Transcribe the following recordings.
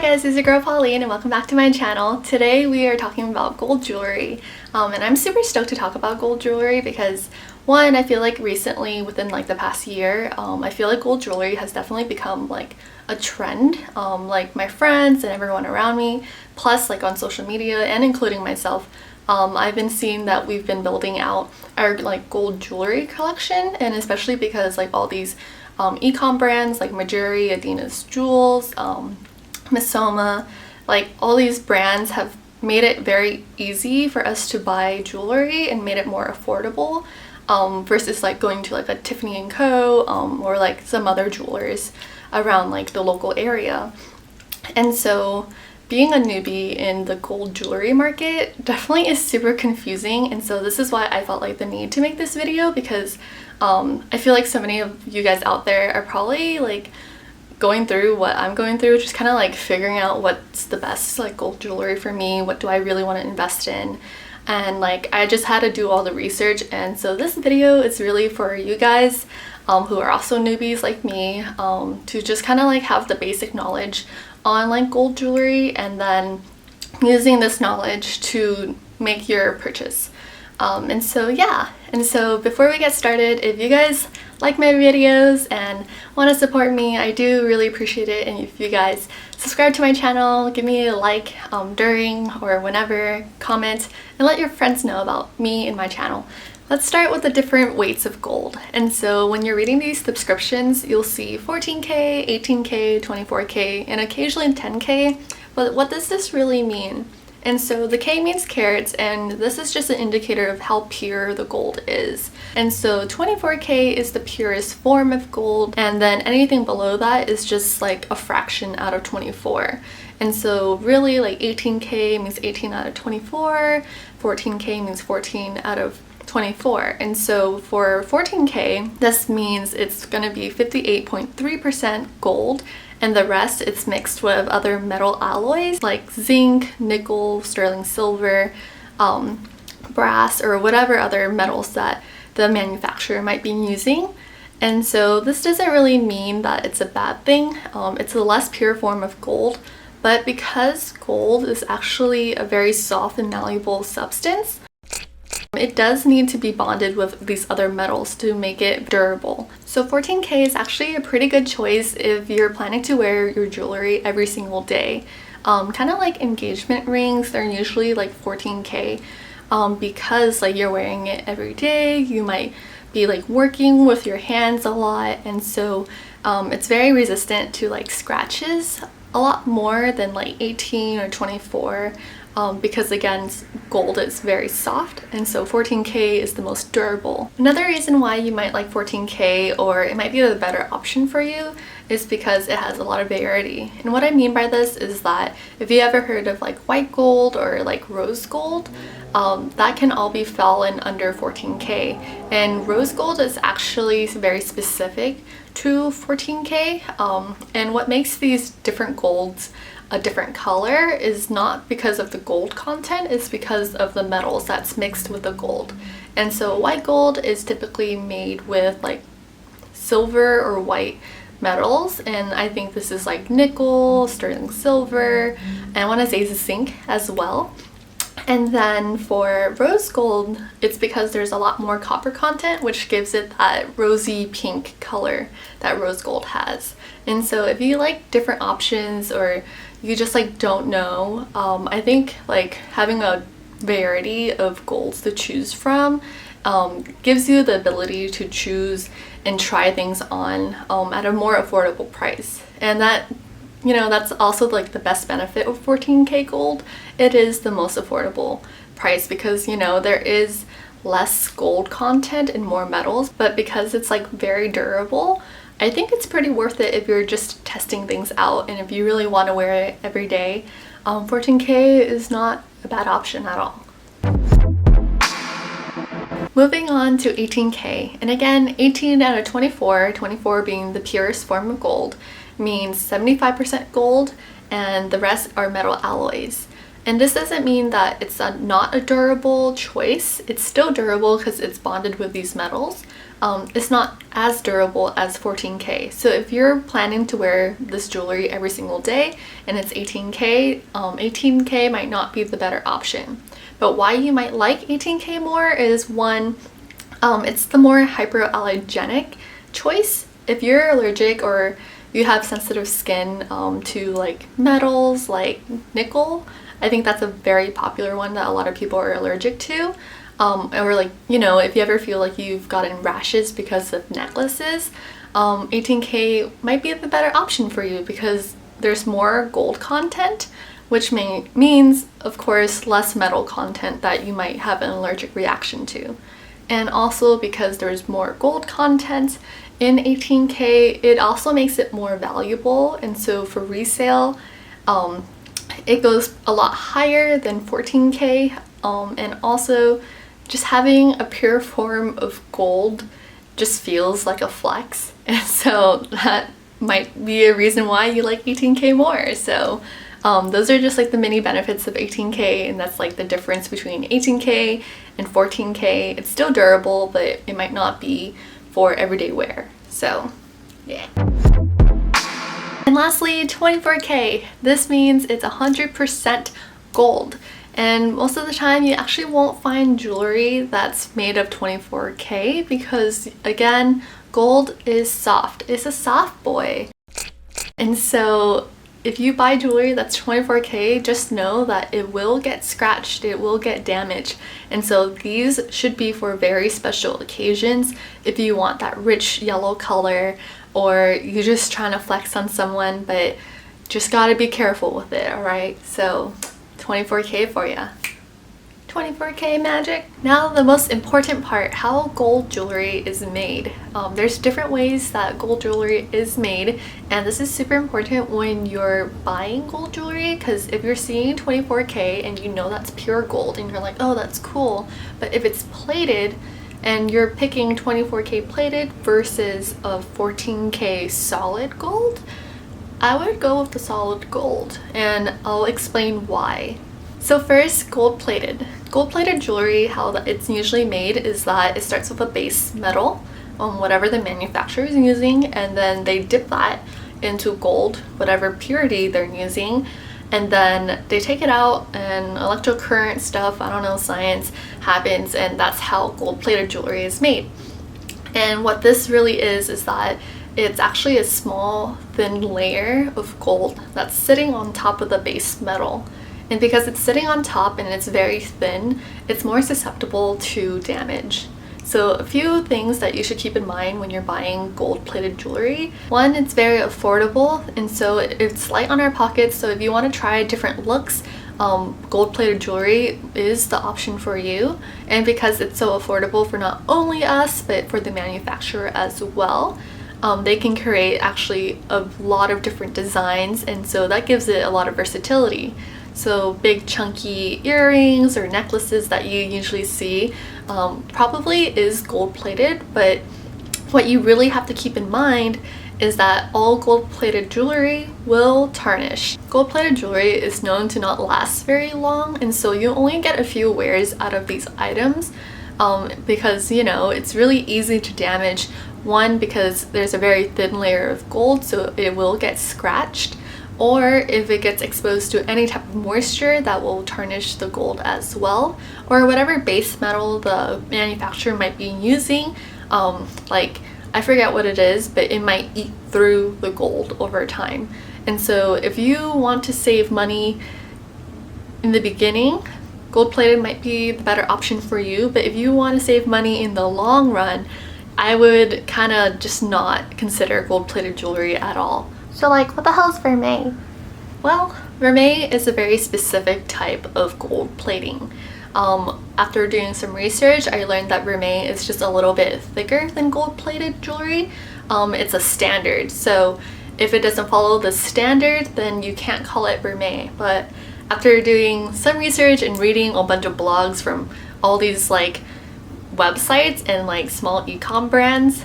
guys, it's your girl Pauline and welcome back to my channel. Today we are talking about gold jewelry and I'm super stoked to talk about gold jewelry because one, I feel like recently within like the past year, I feel like gold jewelry has definitely become like a trend. Like my friends and everyone around me, plus like on social media and including myself, I've been seeing that we've been building out our like gold jewelry collection, and especially because like all these e-com brands like Majuri, Adina's Jewels, Misoma, like all these brands have made it very easy for us to buy jewelry and made it more affordable versus like going to like a Tiffany & Co. Or like some other jewelers around like the local area. And so being a newbie in the gold jewelry market definitely is super confusing, and so this is why I felt like the need to make this video because I feel like so many of you guys out there are probably like going through what I'm going through, just kind of like figuring out what's the best like gold jewelry for me, what do I really want to invest in, and like I just had to do all the research. And so this video is really for you guys who are also newbies like me, to just kind of like have the basic knowledge on like gold jewelry and then using this knowledge to make your purchase. And so before we get started, if you guys like my videos and want to support me, I do really appreciate it. And if you guys subscribe to my channel, give me a like during or whenever, comment, and let your friends know about me and my channel. Let's start with the different weights of gold. And so when you're reading these subscriptions, you'll see 14K, 18K, 24K, and occasionally 10K. But what does this really mean? And so the K means carats, and this is just an indicator of how pure the gold is. And so 24K is the purest form of gold, and then anything below that is just like a fraction out of 24. And so really like 18K means 18 out of 24, 14K means 14 out of 24. And so for 14K, this means it's going to be 58.3% gold, and the rest it's mixed with other metal alloys like zinc, nickel, sterling silver, brass, or whatever other metals that the manufacturer might be using. And so this doesn't really mean that it's a bad thing. It's a less pure form of gold, but because gold is actually a very soft and malleable substance, it does need to be bonded with these other metals to make it durable. So 14K is actually a pretty good choice if you're planning to wear your jewelry every single day. Kind of like engagement rings, they're usually like 14K because like you're wearing it every day. You might be like working with your hands a lot, and so it's very resistant to like scratches a lot more than like 18 or 24. Because again, gold is very soft, and so 14K is the most durable. Another reason why you might like 14K, or it might be the better option for you, is because it has a lot of variety. And what I mean by this is that if you ever heard of like white gold or like rose gold, that can all be fallen under 14K. And rose gold is actually very specific to 14K, and what makes these different golds a different color is not because of the gold content, it's because of the metals that's mixed with the gold. And so white gold is typically made with like silver or white metals, and I think this is like nickel, sterling silver, and I want to say zinc as well. And then for rose gold, it's because there's a lot more copper content, which gives it that rosy pink color that rose gold has. And so if you like different options, or you just like don't know, I think like having a variety of golds to choose from gives you the ability to choose and try things on at a more affordable price. And that, you know, that's also like the best benefit of 14K gold. It is the most affordable price because, you know, there is less gold content and more metals, but because it's like very durable, I think it's pretty worth it if you're just testing things out, and if you really want to wear it every day. 14K is not a bad option at all. Moving on to 18K, and again 18 out of 24, 24 being the purest form of gold, means 75% gold and the rest are metal alloys. And this doesn't mean that it's not a durable choice. It's still durable because it's bonded with these metals. It's not as durable as 14K. So if you're planning to wear this jewelry every single day and it's 18K, 18K might not be the better option. But why you might like 18K more is one, it's the more hypoallergenic choice. If you're allergic or you have sensitive skin to like metals like nickel, I think that's a very popular one that a lot of people are allergic to. Or like, you know, if you ever feel like you've gotten rashes because of necklaces, 18K might be the better option for you because there's more gold content, which means, of course, less metal content that you might have an allergic reaction to. And also because there's more gold content in 18K, it also makes it more valuable. And so for resale, it goes a lot higher than 14K. And also just having a pure form of gold just feels like a flex. And so that might be a reason why you like 18K more. So those are just like the mini benefits of 18K, and that's like the difference between 18K and 14K. It's still durable, but it might not be for everyday wear. So yeah. And lastly, 24K. This means it's 100% gold. And most of the time you actually won't find jewelry that's made of 24K because, again, gold is soft. It's a soft boy. And so if you buy jewelry that's 24K, just know that it will get scratched, it will get damaged. And so these should be for very special occasions. If you want that rich yellow color, or you're just trying to flex on someone, but just gotta be careful with it, alright? So 24K for ya. 24K magic. Now the most important part, how gold jewelry is made. There's different ways that gold jewelry is made, and this is super important when you're buying gold jewelry, because if you're seeing 24K and you know that's pure gold and you're like, oh, that's cool, but if it's plated and you're picking 24K plated versus a 14K solid gold, I would go with the solid gold, and I'll explain why. So first, gold plated. Gold plated jewelry, how it's usually made is that it starts with a base metal, whatever the manufacturer is using, and then they dip that into gold, whatever purity they're using, and then they take it out and electrocurrent stuff, I don't know, science happens, and that's how gold plated jewelry is made. And what this really is that it's actually a small thin layer of gold that's sitting on top of the base metal. And because it's sitting on top and it's very thin, it's more susceptible to damage. So a few things that you should keep in mind when you're buying gold-plated jewelry. One, it's very affordable, and so it's light on our pockets, so if you want to try different looks, gold-plated jewelry is the option for you. And because it's so affordable for not only us, but for the manufacturer as well, they can create actually a lot of different designs, and so that gives it a lot of versatility. So big chunky earrings or necklaces that you usually see probably is gold plated, but what you really have to keep in mind is that all gold plated jewelry will tarnish. Gold plated jewelry is known to not last very long, and so you only get a few wears out of these items because, you know, it's really easy to damage. One, because there's a very thin layer of gold, so it will get scratched, or if it gets exposed to any type of moisture, that will tarnish the gold as well, or whatever base metal the manufacturer might be using, like I forget what it is, but it might eat through the gold over time. And so if you want to save money in the beginning, gold plated might be the better option for you, but if you want to save money in the long run, I would kind of just not consider gold plated jewelry at all. So like, what the hell is vermeil? Well, vermeil is a very specific type of gold plating. After doing some research, I learned that vermeil is just a little bit thicker than gold plated jewelry. It's a standard, so if it doesn't follow the standard, then you can't call it vermeil. But after doing some research and reading a bunch of blogs from all these like websites and like small e-com brands,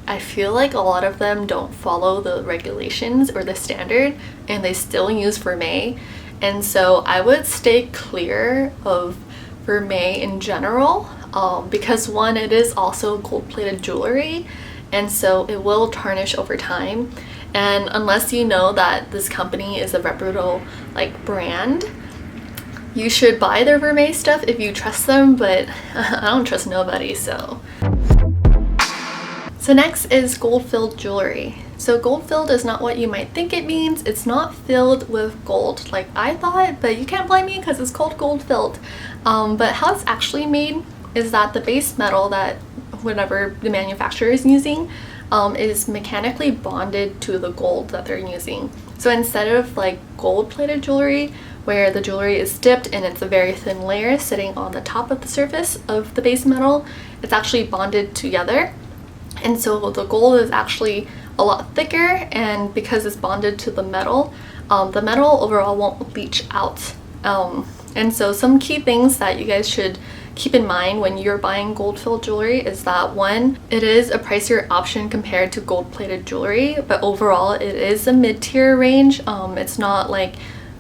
I feel like a lot of them don't follow the regulations or the standard, and they still use vermeil. and so I would stay clear of vermeil in general, because one, it is also gold-plated jewelry, and so it will tarnish over time. And unless you know that this company is a reputable like brand, you should buy their vermeil stuff if you trust them, but I don't trust nobody, so. So next is gold-filled jewelry. So gold-filled is not what you might think it means. It's not filled with gold like I thought, but you can't blame me because it's called gold-filled. But how it's actually made is that the base metal that whatever the manufacturer is using is mechanically bonded to the gold that they're using. So instead of like gold-plated jewelry, where the jewelry is dipped and it's a very thin layer sitting on the top of the surface of the base metal, it's actually bonded together. And so the gold is actually a lot thicker, and because it's bonded to the metal overall won't leach out. And so some key things that you guys should keep in mind when you're buying gold-filled jewelry is that one, it is a pricier option compared to gold-plated jewelry, but overall it is a mid-tier range. It's not like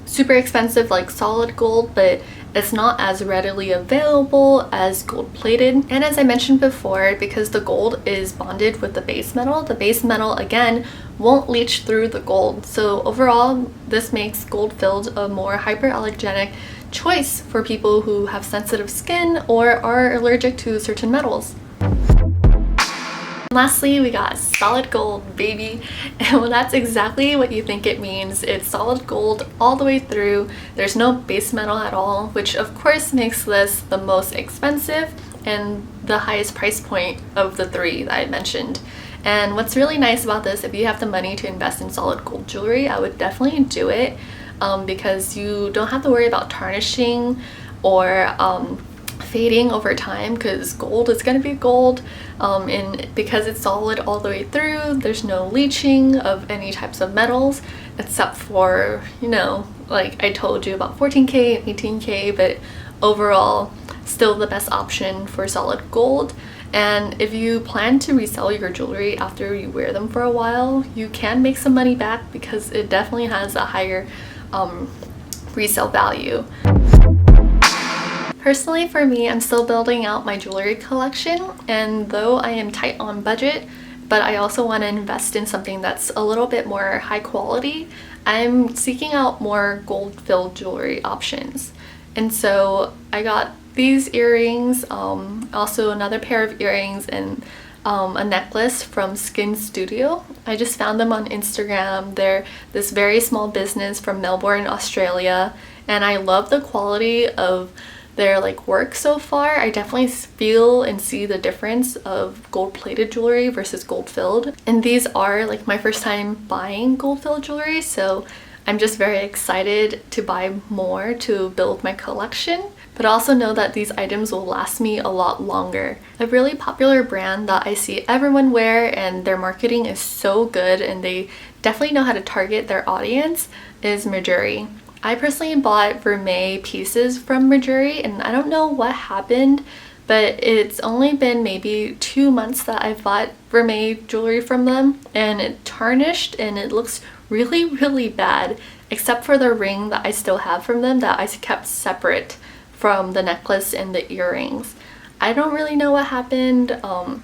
super expensive like solid gold, but it's not as readily available as gold-plated. And as I mentioned before, because the gold is bonded with the base metal again won't leach through the gold. So overall, this makes gold-filled a more hyperallergenic choice for people who have sensitive skin or are allergic to certain metals. Lastly, we got solid gold, baby. And well, that's exactly what you think it means. It's solid gold all the way through. There's no base metal at all, which of course makes this the most expensive and the highest price point of the three that I mentioned. And what's really nice about this, if you have the money to invest in solid gold jewelry, I would definitely do it, because you don't have to worry about tarnishing or fading over time, because gold is going to be gold, and because it's solid all the way through, there's no leaching of any types of metals except for, you know, like I told you about 14K and 18K, but overall still the best option for solid gold. And if you plan to resell your jewelry after you wear them for a while, you can make some money back because it definitely has a higher resale value. Personally, for me, I'm still building out my jewelry collection, and though I am tight on budget, but I also want to invest in something that's a little bit more high quality, I'm seeking out more gold-filled jewelry options. And so I got these earrings, also another pair of earrings, and a necklace from Skin Studio. I just found them on Instagram. They're this very small business from Melbourne, Australia, and I love the quality of their like work so far. I definitely feel and see the difference of gold-plated jewelry versus gold-filled. And these are like my first time buying gold-filled jewelry, so I'm just very excited to buy more to build my collection, but also know that these items will last me a lot longer. A really popular brand that I see everyone wear and their marketing is so good and they definitely know how to target their audience is Mejuri. I personally bought vermeil pieces from Mejuri, and I don't know what happened, but it's only been maybe 2 months that I've bought vermeil jewelry from them, and it tarnished and it looks really, really bad, except for the ring that I still have from them that I kept separate from the necklace and the earrings. I don't really know what happened.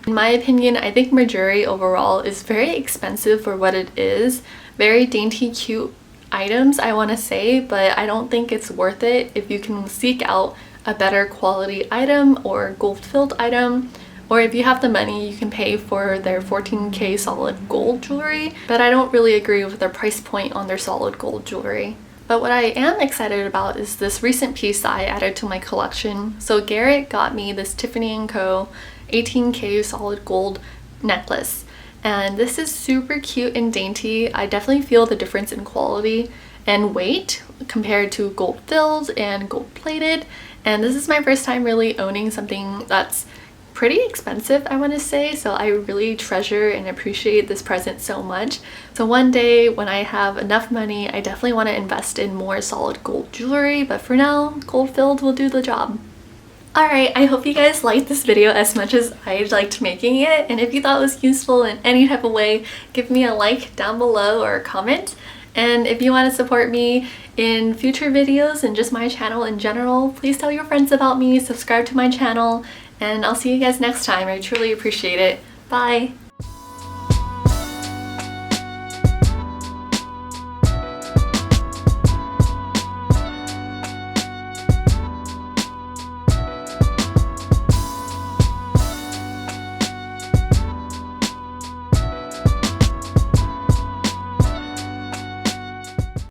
In my opinion, I think Mejuri overall is very expensive for what it is. Very dainty, cute items, I want to say, but I don't think it's worth it if you can seek out a better quality item or gold-filled item, or if you have the money, you can pay for their 14K solid gold jewelry, but I don't really agree with their price point on their solid gold jewelry. But what I am excited about is this recent piece that I added to my collection. So Garrett got me this Tiffany & Co. 18K solid gold necklace. And this is super cute and dainty. I definitely feel the difference in quality and weight compared to gold filled and gold plated. And this is my first time really owning something that's pretty expensive, I want to say, so I really treasure and appreciate this present so much. So one day when I have enough money, I definitely want to invest in more solid gold jewelry, but for now, gold filled will do the job. Alright, I hope you guys liked this video as much as I liked making it, and if you thought it was useful in any type of way, give me a like down below or a comment. And if you want to support me in future videos and just my channel in general, please tell your friends about me, subscribe to my channel, and I'll see you guys next time. I truly appreciate it. Bye!